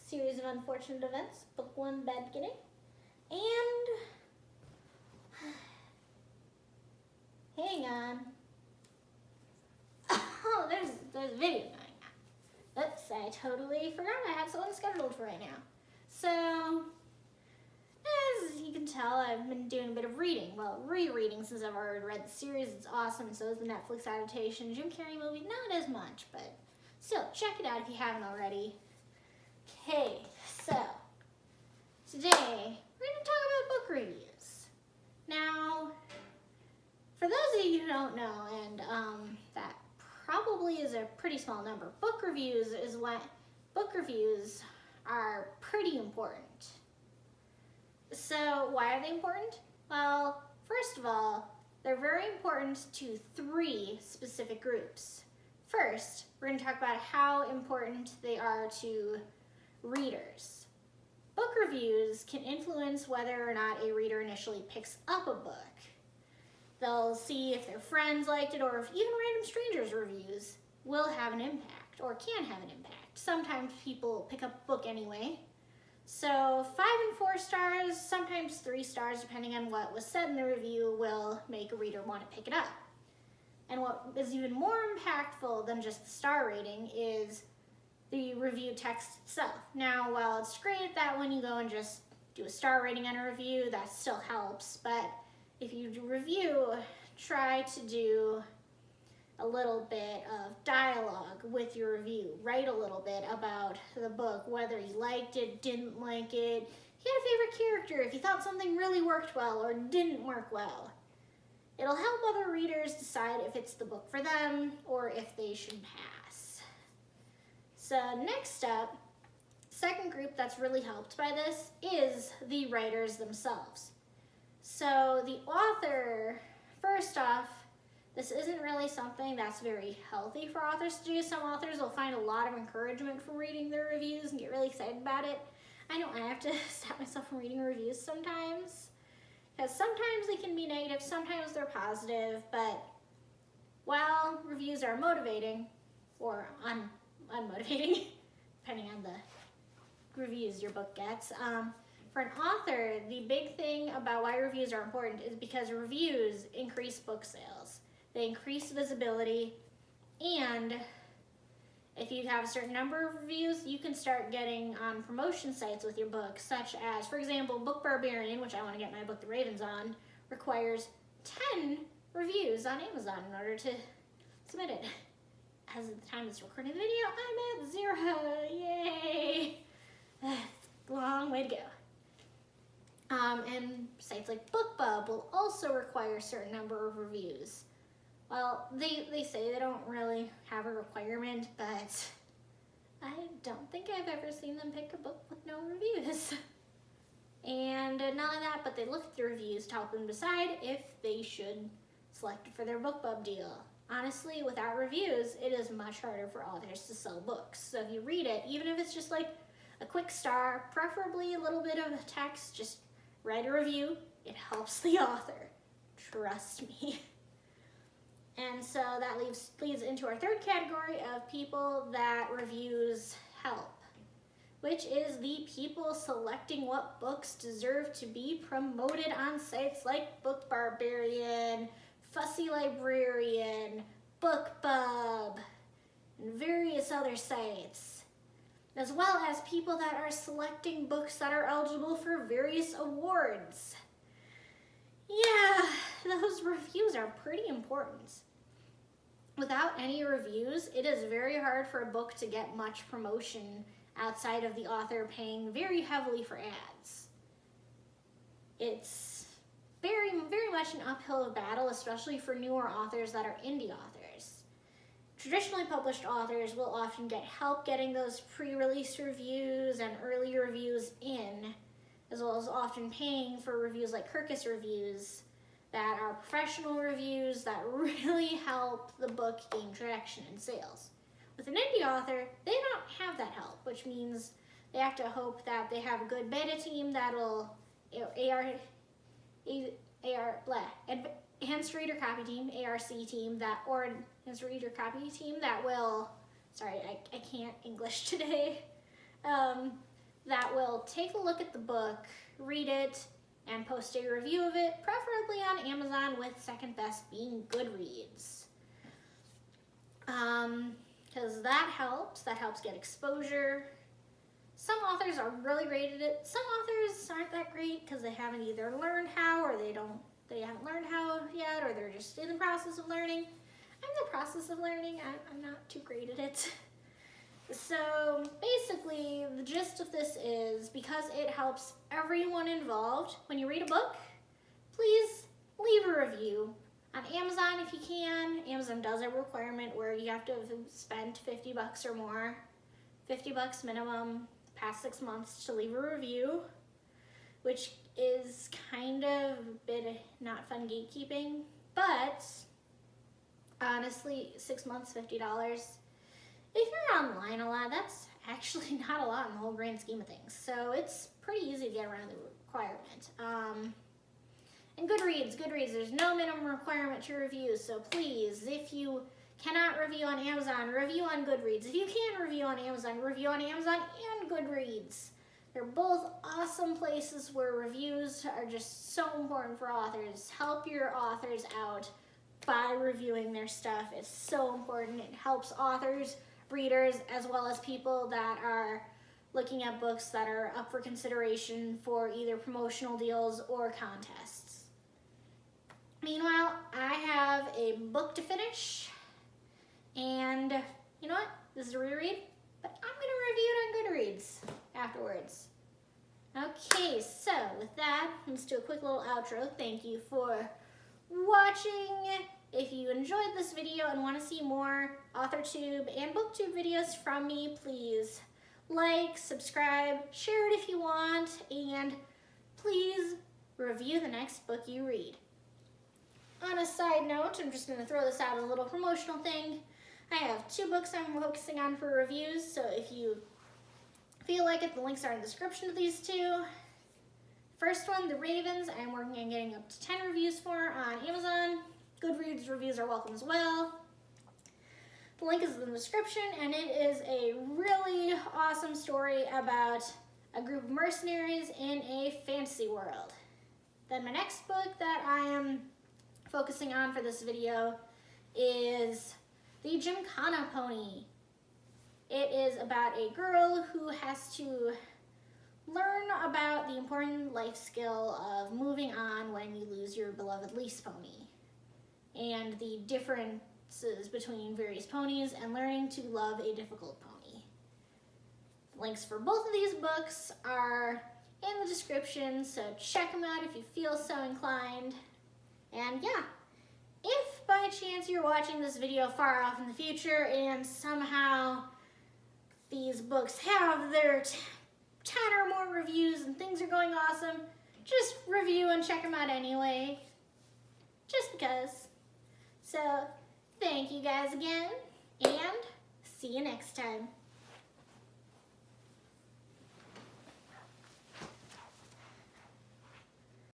Series of Unfortunate Events, Book 1, Bad Beginning. And hang on. Oh, there's a video going on. Oops, I totally forgot I had someone scheduled for right now. So, as you can tell, I've been doing a bit of reading. Well, rereading since I've already read the series. It's awesome. So is the Netflix adaptation. Gymkhana movie, not as much, but still, check it out if you haven't already. Okay, so today we're going to talk about book reviews. Now, for those of you who don't know, and that probably is a pretty small number, book reviews are pretty important. So why are they important? Well, first of all, they're very important to 3 specific groups. First, we're going to talk about how important they are to readers. Book reviews can influence whether or not a reader initially picks up a book. They'll see if their friends liked it, or if even random strangers' reviews will have an impact, or can have an impact. Sometimes people pick up a book anyway. So 5 and 4 stars, sometimes 3 stars, depending on what was said in the review, will make a reader want to pick it up. And what is even more impactful than just the star rating is the review text itself. Now, while it's great that when you go and just do a star rating on a review, that still helps, but if you do review, try to do a little bit of dialogue with your review. Write a little bit about the book, whether you liked it, didn't like it, if you had a favorite character, if you thought something really worked well or didn't work well. It'll help other readers decide if it's the book for them or if they should pass. So next up, second group that's really helped by this is the writers themselves. So the author, first off, this isn't really something that's very healthy for authors to do. Some authors will find a lot of encouragement from reading their reviews and get really excited about it. I know I have to stop myself from reading reviews sometimes, because sometimes they can be negative, sometimes they're positive, but while reviews are motivating, or unmotivating, depending on the reviews your book gets, for an author, the big thing about why reviews are important is because reviews increase book sales. They increase visibility, and if you have a certain number of reviews, you can start getting on promotion sites with your book, such as, for example, Book Barbarian, which I want to get my book The Ravens on, requires 10 reviews on Amazon in order to submit it. As of the time of this recording the video, I'm at 0. Yay! Long way to go. And sites like Bookbub will also require a certain number of reviews. Well, they say they don't really have a requirement, but I don't think I've ever seen them pick a book with no reviews. And not only that, but they look at the reviews to help them decide if they should select it for their Bookbub deal. Honestly, without reviews, it is much harder for authors to sell books. So if you read it, even if it's just like a quick star, preferably a little bit of text, just write a review. It helps the author. Trust me. And so that leads into our third category of people that reviews help, which is the people selecting what books deserve to be promoted on sites like Book Barbarian, Fussy Librarian, Bookbub, and various other sites, as well as people that are selecting books that are eligible for various awards. Yeah, those reviews are pretty important. Without any reviews, it is very hard for a book to get much promotion outside of the author paying very heavily for ads. It's very, very much an uphill battle, especially for newer authors that are indie authors. Traditionally published authors will often get help getting those pre-release reviews and early reviews in, as well as often paying for reviews like Kirkus reviews that are professional reviews that really help the book gain traction and sales. With an indie author, they don't have that help, which means they have to hope that they have a good beta team that'll enhanced reader copy team, ARC team, or enhanced reader copy team that will, sorry, I can't English today, that will take a look at the book, read it, and post a review of it, preferably on Amazon, with second best being Goodreads. Because that helps get exposure. Some authors are really great at it. Some authors aren't that great because they haven't either learned how, or they haven't learned how yet, or they're just in the process of learning. I'm in the process of learning. I'm not too great at it. So basically, the gist of this is, because it helps everyone involved, when you read a book, please leave a review. On Amazon, if you can. Amazon does have a requirement where you have to have spent $50 or more, $50 minimum, past 6 months to leave a review, which is kind of a bit not fun gatekeeping, but honestly, 6 months, $50. If you're online a lot, that's actually not a lot in the whole grand scheme of things. So it's pretty easy to get around the requirement. And Goodreads, there's no minimum requirement to review, so please, if you cannot review on Amazon, review on Goodreads. If you can review on Amazon and Goodreads. They're both awesome places where reviews are just so important for authors. Help your authors out by reviewing their stuff. It's so important. It helps authors, readers, as well as people that are looking at books that are up for consideration for either promotional deals or contests. Meanwhile, I have a book to finish, and you know what? This is a reread, but I'm going to review it on Goodreads afterwards. Okay, so with that, let's do a quick little outro. Thank you for watching. If you enjoyed this video and want to see more Authortube and Booktube videos from me, please like, subscribe, share it if you want, and please review the next book you read. On a side note, I'm just going to throw this out as a little promotional thing. I have 2 books I'm focusing on for reviews, so if you feel like it, the links are in the description of these 2. First one, The Ravens, I'm working on getting up to 10 reviews for on Amazon. Goodreads reviews are welcome as well. The link is in the description, and it is a really awesome story about a group of mercenaries in a fantasy world. Then my next book that I am focusing on for this video is the Gymkhana Pony. It is about a girl who has to learn about the important life skill of moving on when you lose your beloved lease pony, and the differences between various ponies, and learning to love a difficult pony. Links for both of these books are in the description, so check them out if you feel so inclined. And yeah, if by chance you're watching this video far off in the future and somehow these books have their 10 or more reviews and things are going awesome, just review and check them out anyway, just because. So thank you guys again, and see you next time.